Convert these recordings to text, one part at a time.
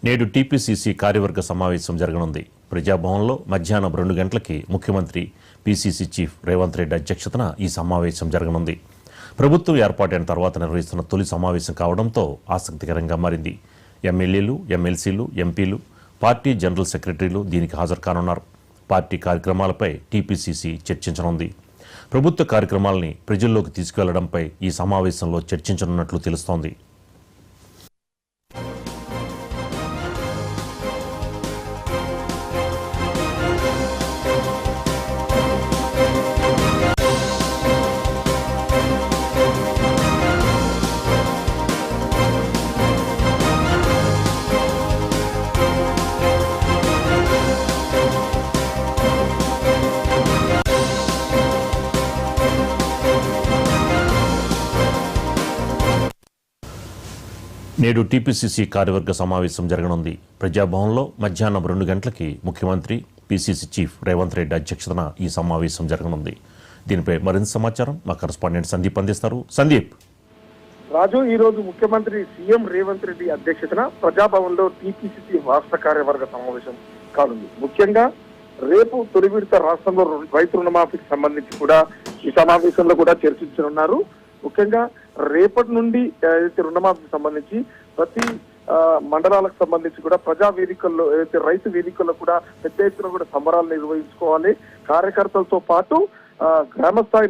నేడు టీపీసీసీ కార్యవర్గ సమావేశం జరగనుంది. ప్రజాభవన్లో మధ్యాహ్నం 2 గంటలకి ముఖ్యమంత్రి పీసీసీ చీఫ్ రేవంత్ రెడ్డి అధ్యక్షతన ఈ సమావేశం జరగనుంది. ప్రభుత్వం ఏర్పాటైన తర్వాత నిర్వహిస్తున్న తొలి సమావేశం కావడంతో ఆసక్తికరంగా మారింది. ఎమ్మెల్యేలు, ఎమ్మెల్సీలు, ఎంపీలు, పార్టీ జనరల్ సెక్రటరీలు దీనికి హాజరు కానున్నారు. పార్టీ కార్యక్రమాలపై టీపీసీసీ చర్చించనుంది. ప్రభుత్వ కార్యక్రమాలని ప్రజల్లోకి తీసుకువెళ్లడంపై ఈ సమావేశంలో చర్చించనున్నట్లు తెలుస్తోంది. నేడు టీపీసీసీ కార్యవర్గ సమావేశం జరగనుంది. ప్రజాభవన్లో మధ్యాహ్నం 2 గంటలకి ముఖ్యమంత్రి పీసీసీ చీఫ్ రేవంత్ రెడ్డి అధ్యక్షతన ఈ సమావేశం జరగనుంది. దీనిపై మరింత సమాచారం మా కరెస్పాండెంట్ సందీప్ అందిస్తారు. సందీప్. రాజు, ఈ రోజు ముఖ్యమంత్రి సీఎం రేవంత్ రెడ్డి అధ్యక్షతన ప్రజాభవన్లో టీపీసీసీ రాష్ట్ర కార్యవర్గ సమావేశం కానుంది. ముఖ్యంగా రేపు తొలి విడత రాష్ట్రంలో రైతు రుణమాఫీకి సంబంధించి కూడా ఈ సమావేశంలో కూడా చర్చించనున్నారు. ముఖ్యంగా రేపటి నుండి ఏదైతే రుణమాఫీకి సంబంధించి ప్రతి మండలాలకు సంబంధించి కూడా ప్రజా వేదికల్లో ఏదైతే రైతు వేదికల్లో కూడా పెద్ద ఎత్తున కూడా సంబరాలు నిర్వహించుకోవాలి. కార్యకర్తలతో పాటు గ్రామ స్థాయి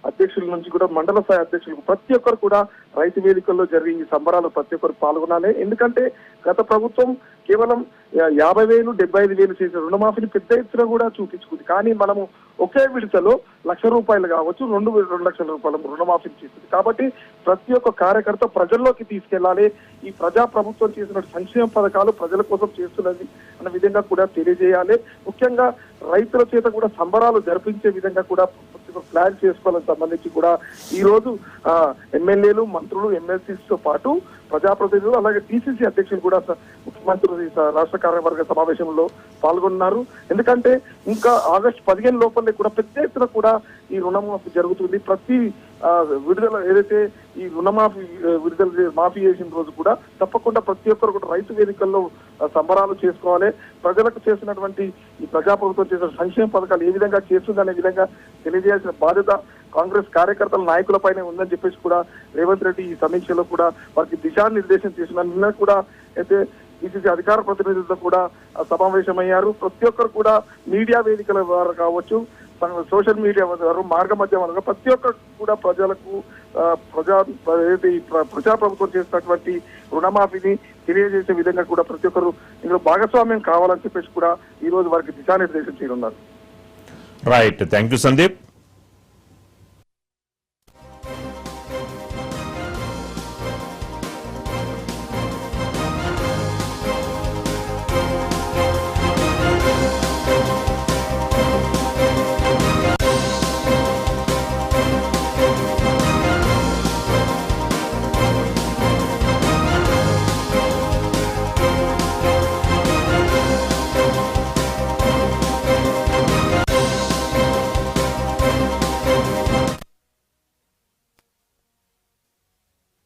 అధ్యక్షుల నుంచి కూడా మండల స్థాయి అధ్యక్షులకు ప్రతి ఒక్కరు కూడా రైతు వేదికల్లో జరిగే ఈ సంబరాలు ప్రతి ఒక్కరు పాల్గొనాలి. ఎందుకంటే గత ప్రభుత్వం కేవలం 50,000, 75,000 చేసిన రుణమాఫీని పెద్ద ఎత్తున కూడా చూపించుకుంది. కానీ మనము ఒకే విడతలో ₹1,00,000 కావచ్చు, 2 లక్షల రూపాయల రుణమాఫీ చేస్తుంది. కాబట్టి ప్రతి ఒక్క కార్యకర్త ప్రజల్లోకి తీసుకెళ్లాలి. ఈ ప్రజా ప్రభుత్వం చేసిన సంక్షేమ పథకాలు ప్రజల కోసం చేస్తున్నది అన్న విధంగా కూడా తెలియజేయాలి. ముఖ్యంగా రైతుల చేత కూడా సంబరాలు జరిపించే విధంగా కూడా ప్లాన్ చేసుకోవాలని సంబంధించి కూడా ఈ రోజు ఎమ్మెల్యేలు, మంత్రులు, ఎమ్మెల్సీస్ తో పాటు ప్రజాప్రతినిధులు అలాగే టీసీసీ అధ్యక్షులు కూడా ముఖ్యమంత్రి రాష్ట్ర కార్యవర్గ సమావేశంలో పాల్గొన్నారు. ఎందుకంటే ఇంకా ఆగస్టు 15 లోపలే కూడా పెద్ద ఎత్తున కూడా ఈ రుణమాఫీ జరుగుతుంది. ప్రతి విడుదల ఏదైతే ఈ రుణమాఫీ విడుదల మాఫీ చేసిన రోజు కూడా తప్పకుండా ప్రతి ఒక్కరు కూడా రైతు వేదికల్లో సంబరాలు చేసుకోవాలి. ప్రజలకు చేసినటువంటి ఈ ప్రజాప్రభుత్వం చేసిన సంక్షేమ పథకాలు ఏ విధంగా చేస్తుందనే విధంగా తెలియజేయాల్సిన బాధ్యత కాంగ్రెస్ కార్యకర్తల నాయకులపైనే ఉందని చెప్పేసి కూడా రేవంత్ రెడ్డి ఈ సమీక్షలో కూడా వారికి దిశానిర్దేశం చేస్తున్నారు. నిన్న కూడా అయితే పిసిసి అధికార ప్రతినిధులతో కూడా సమావేశమయ్యారు. ప్రతి ఒక్కరు కూడా మీడియా వేదికల ద్వారా కావచ్చు, సోషల్ మీడియా ద్వారా మార్గమధ్యం ప్రతి ఒక్కరు కూడా ప్రజలకు ప్రజాప్రభుత్వం చేసినటువంటి రుణమాఫీని తెలియజేసే విధంగా కూడా ప్రతి ఒక్కరు ఇందులో భాగస్వామ్యం కావాలని చెప్పేసి కూడా ఈ రోజు వారికి దిశానిర్దేశం చేయనున్నారు. Right, thank you Sandeep.